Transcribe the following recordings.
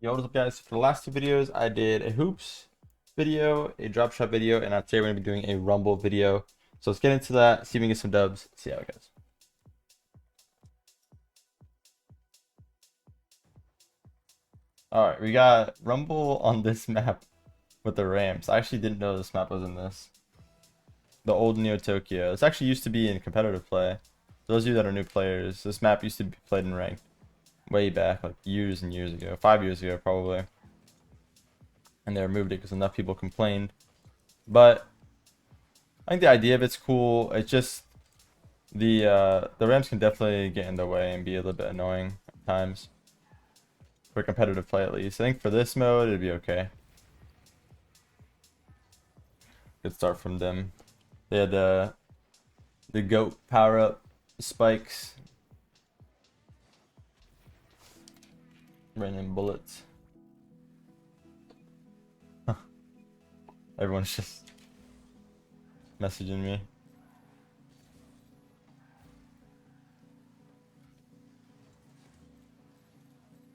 Yo, what's up guys? For the last two videos, I did a hoops video, a drop shot video, and today we're going to be doing a rumble video. So let's get into that, see if we can get some dubs, see how it goes. Alright, we got rumble on this map with the ramps. I actually didn't know this map was in this. The old Neo Tokyo. This actually used to be in competitive play. Those of you that are new players, this map used to be played in ranked way back, like years and years ago, 5 years ago probably. And they removed it because enough people complained. But I think the idea of it's cool. It's just the ramps can definitely get in the way and be a little bit annoying at times. For competitive play at least. I think for this mode it'd be okay. Good start from them. They had the goat power up spikes. Raining bullets. Everyone's just messaging me.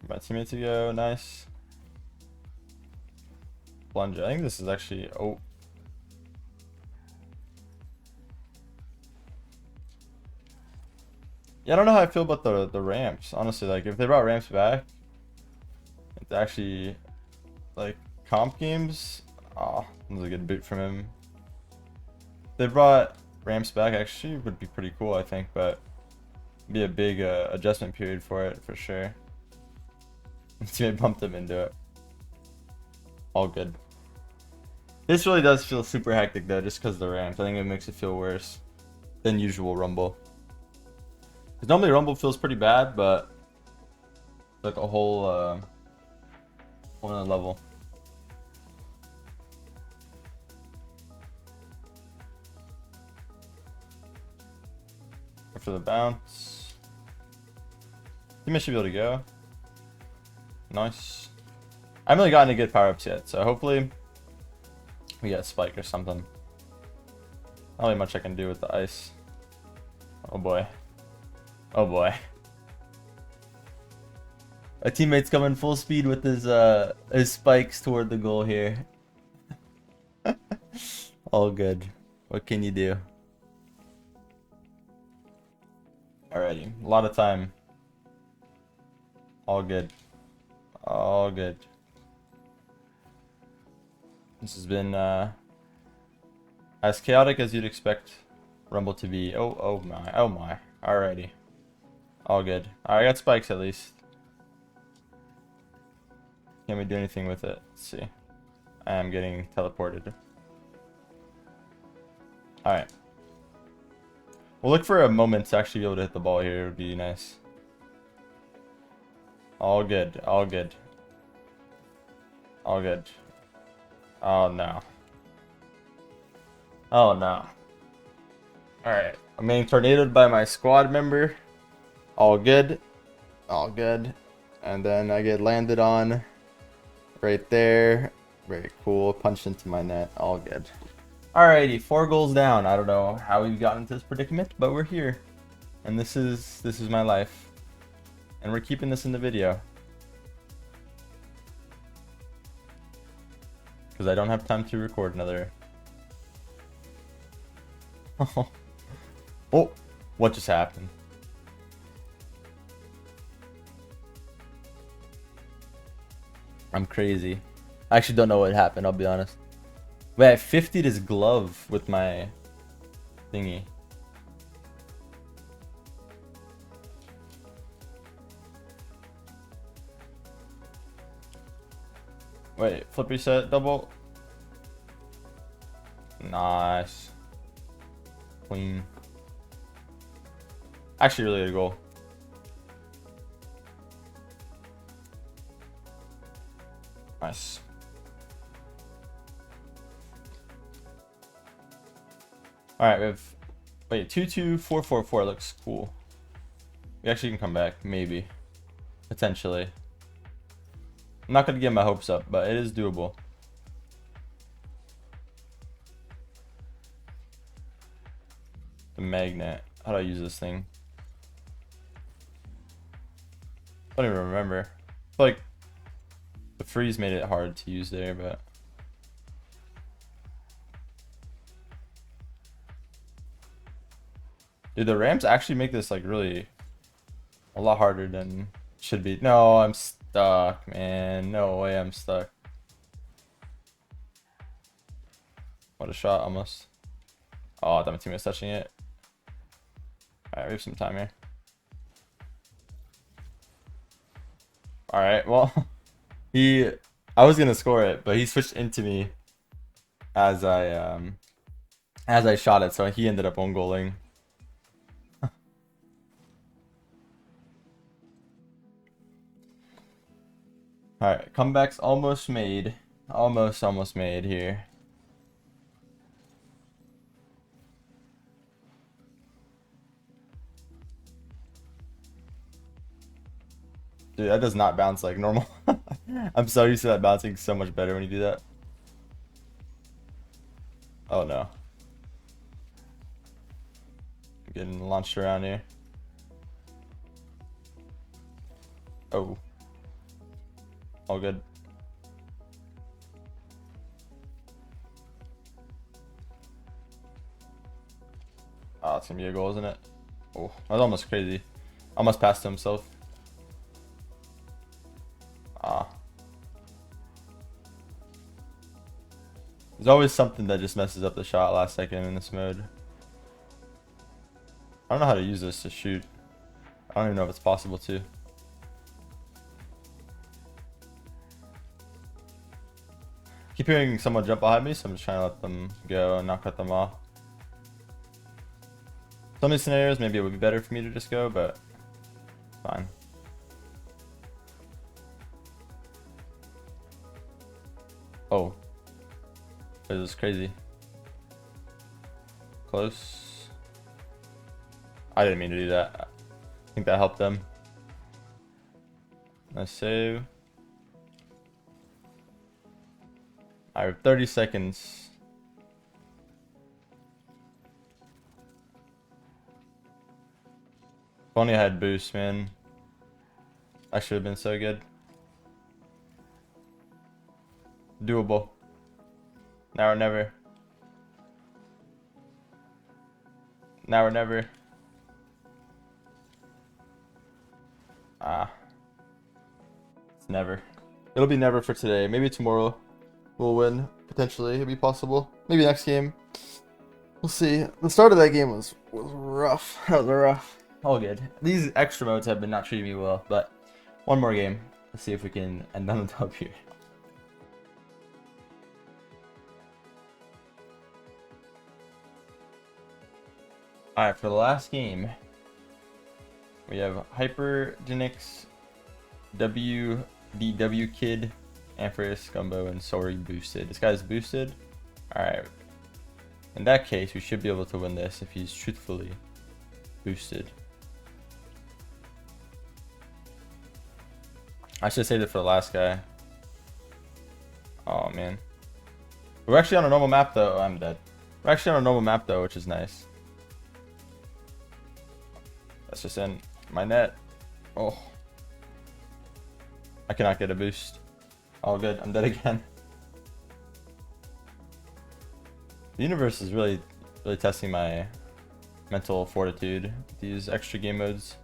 My teammate to go, nice. Plunger. I think this is actually yeah, I don't know how I feel about the ramps, honestly. Like if they brought ramps back, it's actually like comp games. Oh, that was a good boot from him. If they brought ramps back, actually would be pretty cool, I think, but be a big adjustment period for it for sure. Teammate bumped him into it. All good. This really does feel super hectic though, just because of the ramps. I think it makes it feel worse than usual rumble. Because normally rumble feels pretty bad, but like a whole other level. For the bounce. Teammate should be able to go. Nice. I haven't really gotten any good power-ups yet, so hopefully we get a spike or something. Not really much I can do with the ice. Oh boy. Oh boy. A teammate's coming full speed with his spikes toward the goal here. All good. What can you do? Alrighty. A lot of time. All good. All good. This has been as chaotic as you'd expect rumble to be. Oh my. Alrighty. All good. Alright, I got spikes at least. Can we do anything with it? Let's see. I am getting teleported. Alright. We'll look for a moment to actually be able to hit the ball here. It would be nice. All good. All good. All good. Oh no. Oh no. Alright. I'm getting tornadoed by my squad member. All good. All good. And then I get landed on right there. Very cool. Punched into my net. All good. Alrighty, 4 goals down. I don't know how we got into this predicament, but we're here. And this is my life. And we're keeping this in the video. Because I don't have time to record another. Oh, what just happened? I'm crazy. I actually don't know what happened, I'll be honest. Wait, I 50'd his glove with my thingy. Wait, flip reset, double. Nice. Clean. Actually, really good goal. Nice. Alright, we have... Wait, 2-2-4-4-4 looks cool. We actually can come back, maybe. Potentially. I'm not going to get my hopes up, but it is doable. The magnet. How do I use this thing? I don't even remember. Like, freeze made it hard to use there, but dude, the ramps actually make this like really a lot harder than it should be. No, I'm stuck, man. No way I'm stuck. What a shot, almost. Oh, I thought my teammate's touching it. Alright, we have some time here. Alright, well, I was gonna score it, but he switched into me as I shot it, so he ended up own goaling. Alright, comeback's almost made. Almost made here. Dude, that does not bounce like normal. I'm so used to that bouncing so much better when you do that. Oh no. Getting launched around here. Oh. All good. Oh, it's gonna be a goal, isn't it? Oh, that was almost crazy. Almost passed himself. Ah. There's always something that just messes up the shot last second in this mode. I don't know how to use this to shoot. I don't even know if it's possible to. Keep hearing someone jump behind me, so I'm just trying to let them go and not cut them off. Some of these scenarios, maybe it would be better for me to just go, but fine. Oh. This is crazy. Close. I didn't mean to do that. I think that helped them. Nice save. I have 30 seconds. If only I had boost, man. I should have been so good. Doable. Now or never. Now or never. Ah. It's never. It'll be never for today. Maybe tomorrow we'll win. Potentially. It'll be possible. Maybe next game. We'll see. The start of that game was rough. That was rough. All good. These extra modes have been not treating me well, but one more game. Let's see if we can end on the top here. Alright, for the last game, we have Hypergenix, WDW Kid, Amphris, Gumbo, and Sorry boosted. This guy's boosted. Alright. In that case, we should be able to win this if he's truthfully boosted. I should save it for the last guy. Oh man. We're actually on a normal map though. Oh, I'm dead. We're actually on a normal map though, which is nice. That's just in my net. Oh. I cannot get a boost. All good. I'm dead again. The universe is really testing my mental fortitude with these extra game modes.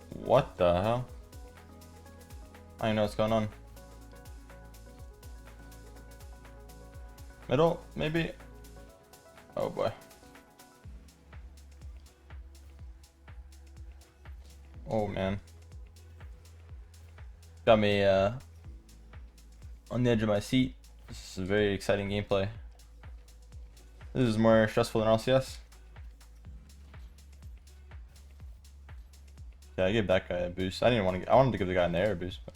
What the hell? I don't know what's going on. Middle, maybe? Oh boy. Oh man. Got me on the edge of my seat. This is a very exciting gameplay. This is more stressful than LCS. Yeah, I gave that guy a boost. I didn't want to. I wanted to give the guy in the air a boost, but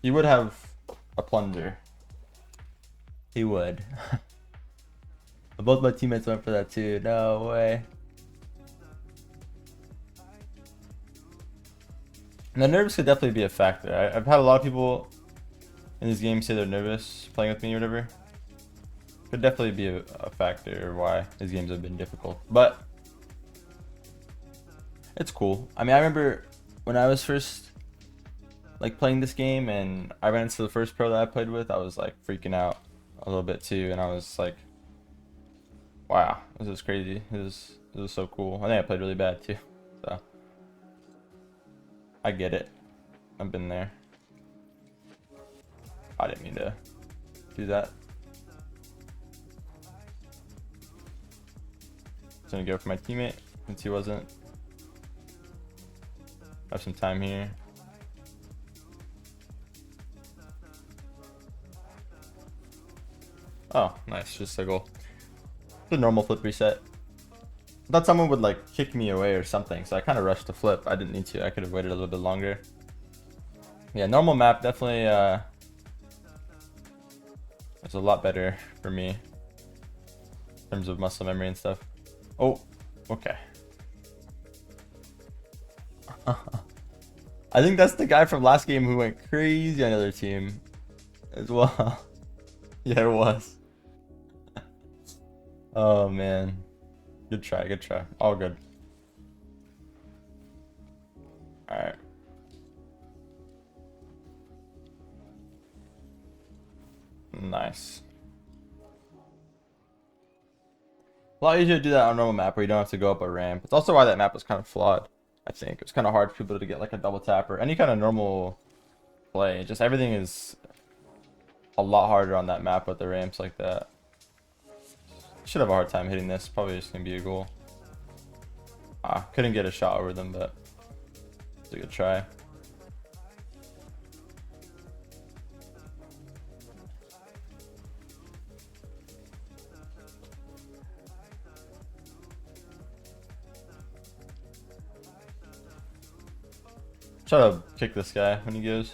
he would have a plunger. He would. Both my teammates went for that too. No way. And the nerves could definitely be a factor. I've had a lot of people in this game say they're nervous playing with me or whatever. could definitely be a factor why his games have been difficult. But it's cool. I mean, I remember when I was first like playing this game and I ran into the first pro that I played with, I was like freaking out a little bit too, and I was like, wow, this is crazy. This is so cool. I think I played really bad too, so I get it. I've been there. I didn't mean to do that. Just gonna go for my teammate since he wasn't. Have some time here. Oh, nice, just a goal. The normal flip reset. I thought someone would like kick me away or something, so I kind of rushed the flip. I didn't need to. I could have waited a little bit longer. Yeah, normal map definitely is a lot better for me in terms of muscle memory and stuff. Oh, okay. I think that's the guy from last game who went crazy on the other team as well. Yeah, it was. Oh man. Good try, good try. All good. Alright. Nice. A lot easier to do that on a normal map where you don't have to go up a ramp. It's also why that map was kind of flawed, I think. It was kind of hard for people to get like a double tap or any kind of normal play. Just everything is a lot harder on that map with the ramps like that. Should have a hard time hitting this. Probably just gonna be a goal. Couldn't get a shot over them, but it's a good try. Try to kick this guy when he goes.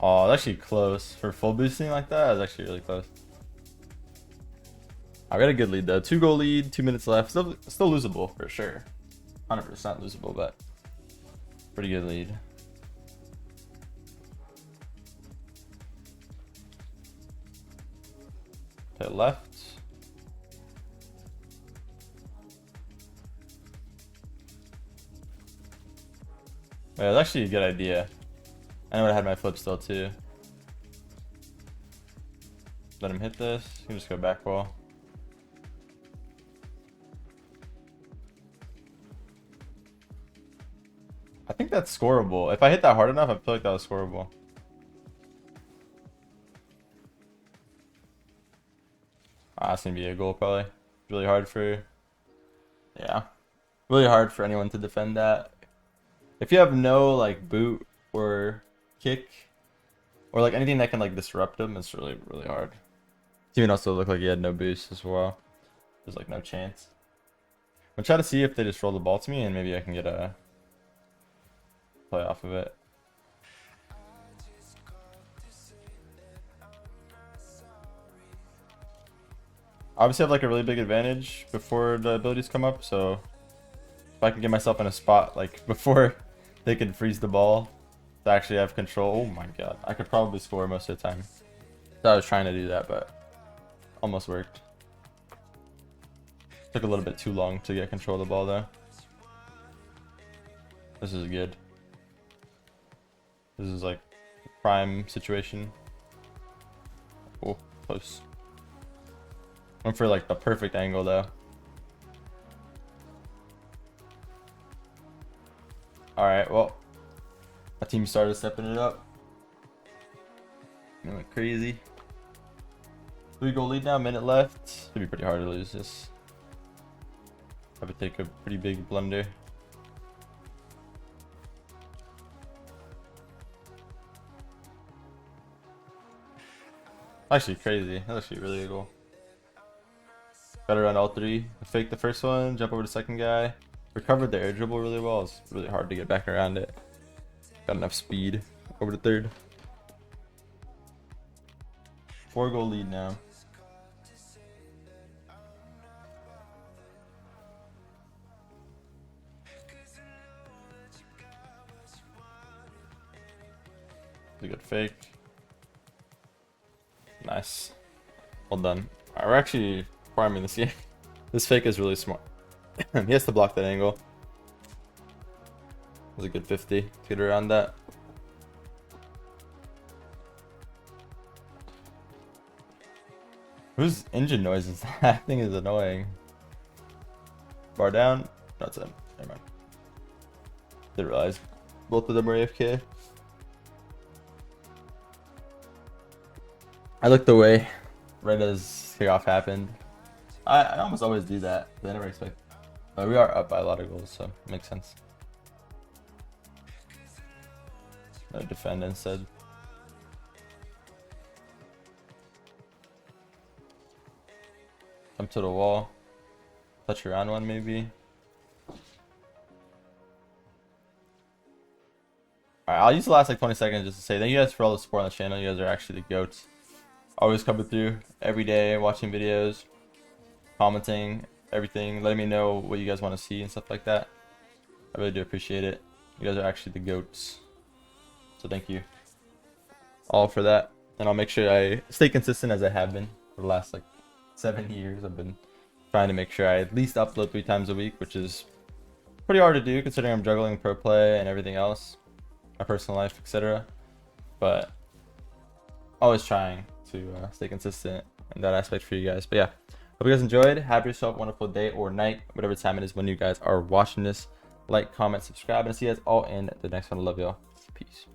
Oh, it's actually close. For full boosting like that, it's actually really close. I got a good lead though. 2-goal lead, 2 minutes left. Still losable for sure. 100% losable, but pretty good lead. To the left. Yeah, that's actually a good idea. I would have had my flip still too. Let him hit this. You can just go back wall. I think that's scoreable. If I hit that hard enough, I feel like that was scoreable. That's gonna be a goal probably. Really hard for, yeah, really hard for anyone to defend that. If you have no like boot or kick or like anything that can like disrupt him, it's really hard. Even also looked like he had no boost as well. There's like no chance. I'm gonna try to see if they just roll the ball to me and maybe I can get a play off of it. Obviously I have like a really big advantage before the abilities come up, so if I can get myself in a spot like before they can freeze the ball to actually have control, oh my god, I could probably score most of the time. So I was trying to do that, but almost worked. Took a little bit too long to get control of the ball though. This is good. This is like a prime situation. Oh, close. Went for like the perfect angle though. Alright, well, my team started stepping it up. It went crazy. 3-goal lead now, minute left. It'll be pretty hard to lose this. Have to take a pretty big blunder. Actually crazy. That's actually really a goal. Got around all three. Fake the first one, jump over the second guy. Recovered the air dribble really well. It's really hard to get back around it. Got enough speed over the third. 4-goal lead now. It's a good fake. Nice. Well done. Alright, we're actually farming this game. This fake is really smart. He has to block that angle. It was a good 50 to get around that. Whose engine noise is that? That thing is annoying. Bar down. That's him. Never mind. Didn't realize both of them were AFK. I looked away right as kickoff happened. I almost always do that. I never expect. But we are up by a lot of goals, so it makes sense. No, defend instead. Come to the wall. Touch around one maybe. Alright, I'll use the last like 20 seconds just to say thank you guys for all the support on the channel. You guys are actually the goats. Always coming through every day, watching videos, commenting, everything, letting me know what you guys want to see and stuff like that. I really do appreciate it. You guys are actually the goats. So thank you all for that. And I'll make sure I stay consistent as I have been for the last like 7 years. I've been trying to make sure I at least upload 3 times a week, which is pretty hard to do considering I'm juggling pro play and everything else, my personal life, etc. But always trying to stay consistent in that aspect for you guys. But yeah, hope you guys enjoyed. Have yourself a wonderful day or night, whatever time it is when you guys are watching this. Like, comment, subscribe, and see you guys all in the next one. I love y'all. Peace.